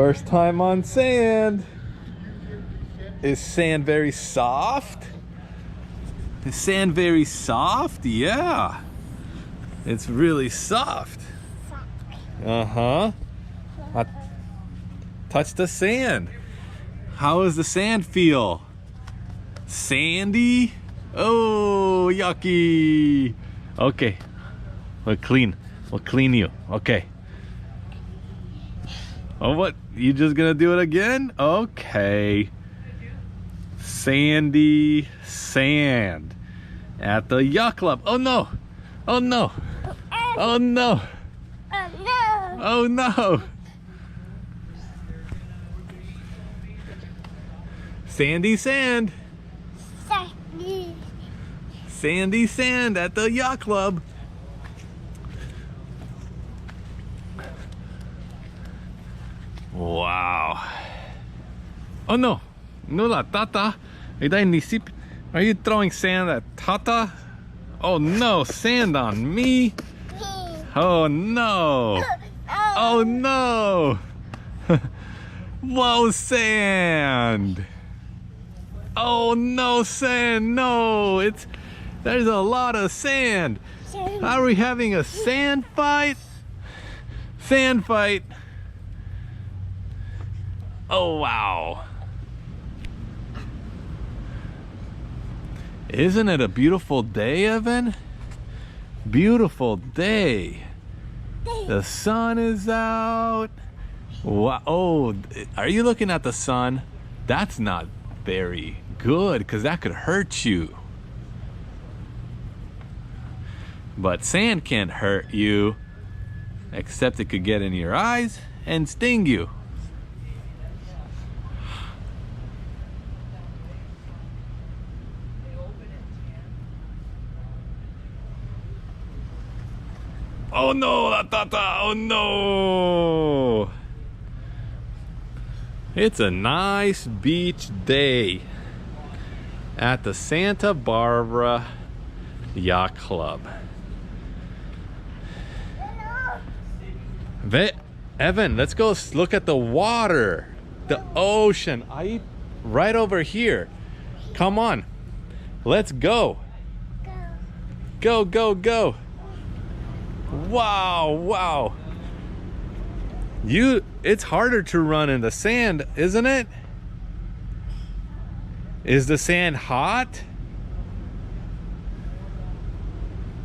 First time on sand. Is sand very soft? Is sand very soft? Yeah. It's really soft. Uh-huh. Touch the sand. How does the sand feel? Sandy? Oh, yucky. Okay. We'll clean you. Okay. Oh, what? You just gonna do it again? Okay. Sandy sand at the yacht club. Oh no! Oh no! Oh no! Oh no! Sandy sand. Sandy sand at the yacht club. Wow. Oh no. No la tata. Are you throwing sand at Tata? Oh no, sand on me. Oh no. Oh no. Whoa, sand. Oh no, sand. No. There's a lot of sand. Are we having a sand fight? Sand fight. Oh wow. Isn't it a beautiful day, Evan? Beautiful day. The sun is out. Wow. Oh, are you looking at the sun? That's not very good because that could hurt you. But sand can't hurt you, except it could get in your eyes and sting you. Oh no, la tata, oh no! It's a nice beach day at the Santa Barbara Yacht Club. Evan, let's go look at the water, the ocean. Right over here. Come on, let's go. Go, go, go. Wow, wow. It's harder to run in the sand, isn't it? Is the sand hot?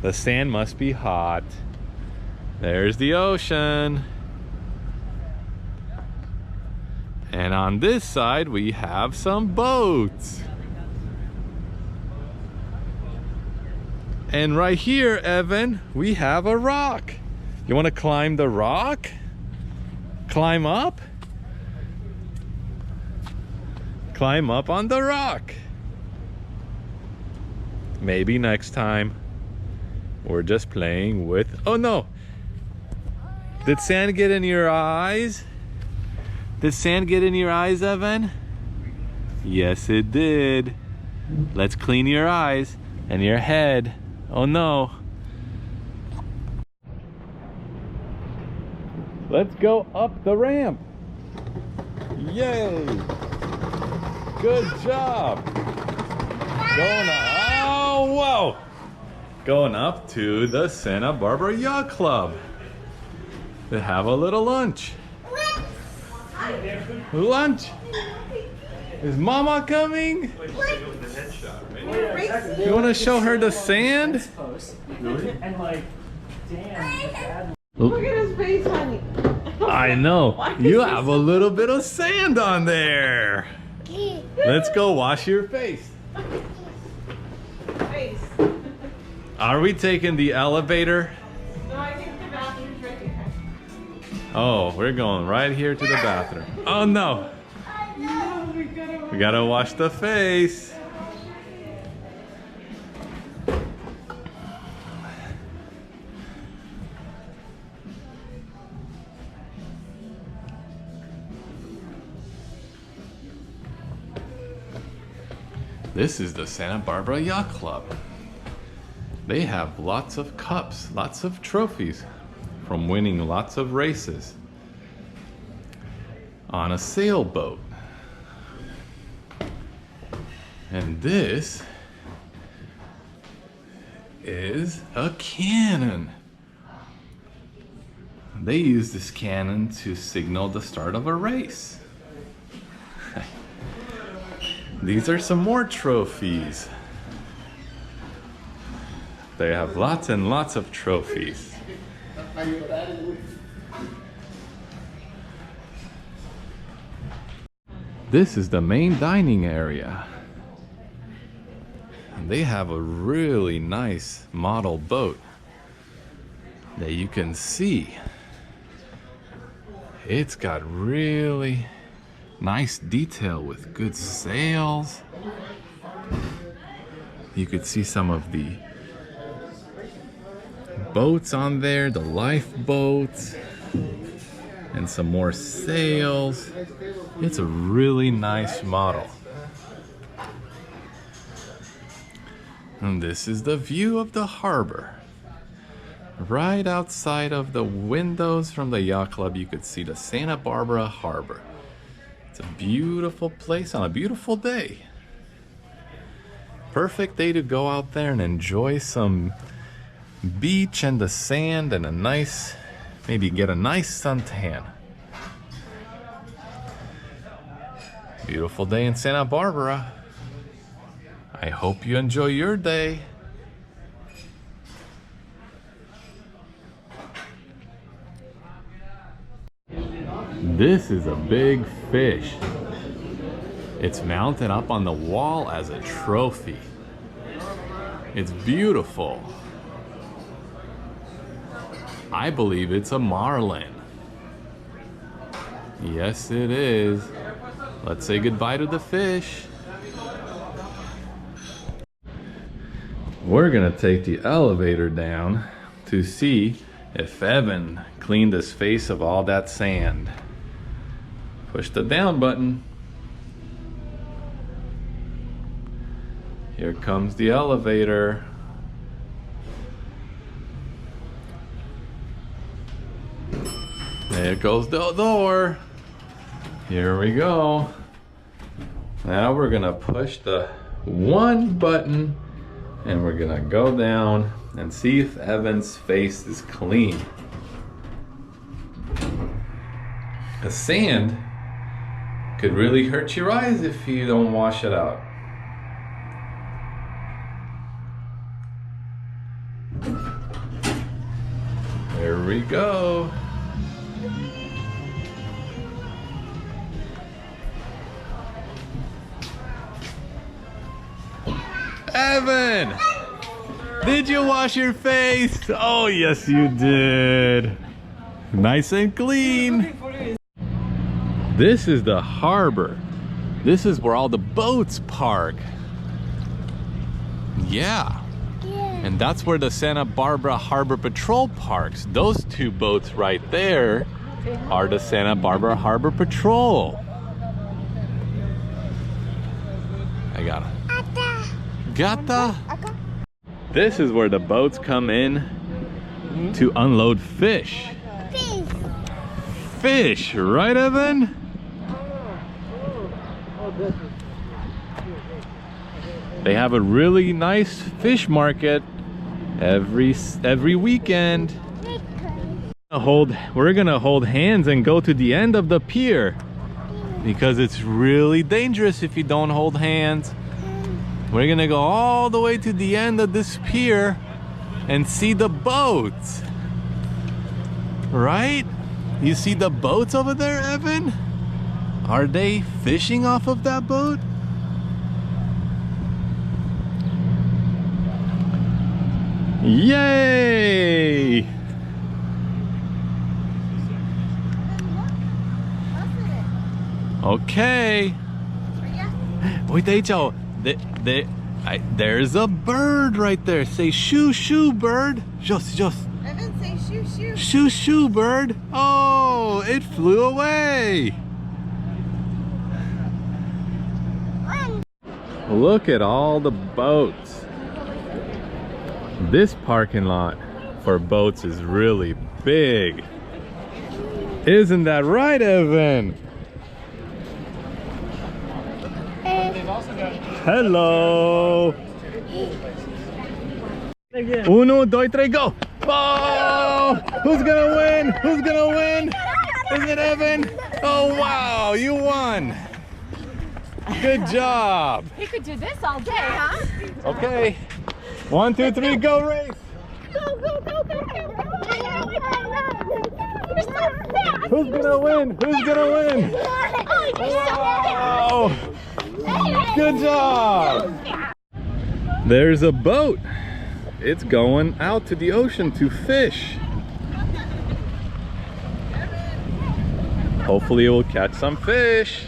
The sand must be hot. There's the ocean. And on this side, we have some boats. And right here, Evan, we have a rock. You want to climb the rock? Climb up? Climb up on the rock. Maybe next time. We're just playing with... Oh no! Did sand get in your eyes? Did sand get in your eyes, Evan? Yes, it did. Let's clean your eyes and your head. Oh no. Let's go up the ramp. Yay. Good job. Going up. Oh, whoa. Going up to the Santa Barbara Yacht Club to have a little lunch. Lunch. Is Mama coming? You want to show her the sand? And like, damn. Look at his face, honey. I know. You have a little bit of sand on there. Let's go wash your face. Are we taking the elevator? No, I think the bathroom's right here. Oh, we're going right here to the bathroom. Oh no. No, We gotta wash the face. This is the Santa Barbara Yacht Club. They have lots of cups, lots of trophies from winning lots of races. on a sailboat. And this is a cannon. They use this cannon to signal the start of a race. These are some more trophies. They have lots and lots of trophies. This is the main dining area. And they have a really nice model boat that you can see. It's got really nice detail with good sails. You could see some of the boats on there, the lifeboats, and some more sails. It's a really nice model. And this is the view of the harbor. Right outside of the windows from the yacht club, you could see the Santa Barbara Harbor. It's a beautiful place on a beautiful day. Perfect day to go out there and enjoy some beach and the sand and a nice, maybe get a nice suntan. Beautiful day in Santa Barbara. I hope you enjoy your day. This is a big fish. It's mounted up on the wall as a trophy. It's beautiful. I believe it's a marlin. Yes, it is. Let's say goodbye to the fish. We're gonna take the elevator down to see if Evan cleaned his face of all that sand. Push the down button. Here comes the elevator. There goes the door. Here we go. Now we're gonna push the one button and we're gonna go down and see if Evan's face is clean. The sand could really hurt your eyes if you don't wash it out. There we go. Evan! Did you wash your face? Oh, yes, you did. Nice and clean. This is the harbor. This is where all the boats park. Yeah. And that's where the Santa Barbara Harbor Patrol parks. Those two boats right there are the Santa Barbara Harbor Patrol. I got it. Gata. This is where the boats come in to unload fish. Fish, right, Evan? They have a really nice fish market every weekend. We're gonna hold hands and go to the end of the pier because it's really dangerous if you don't hold hands. We're gonna go all the way to the end of this pier and see the boats. Right? You see the boats over there, Evan? Are they fishing off of that boat? Yay! Okay. Wait, there's a bird right there. Say shoo shoo, bird. Just. Evan, say shoo shoo. Shoo shoo, bird. Oh, it flew away. Look at all the boats. This parking lot for boats is really big. Isn't that right, Evan? Hello. Uno, dos, tres, go. Oh, who's gonna win? Who's gonna win? Is it Evan? Oh wow, you won. Good job. He could do this all day, huh? Okay. 1, 2, 3, go race. Go, go, go, go, go. Who's gonna win? Who's gonna win? Wow. Good job. There's a boat. It's going out to the ocean to fish. Hopefully it will catch some fish.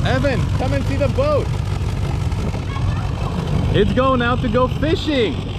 Evan, come and see the boat. It's going out to go fishing.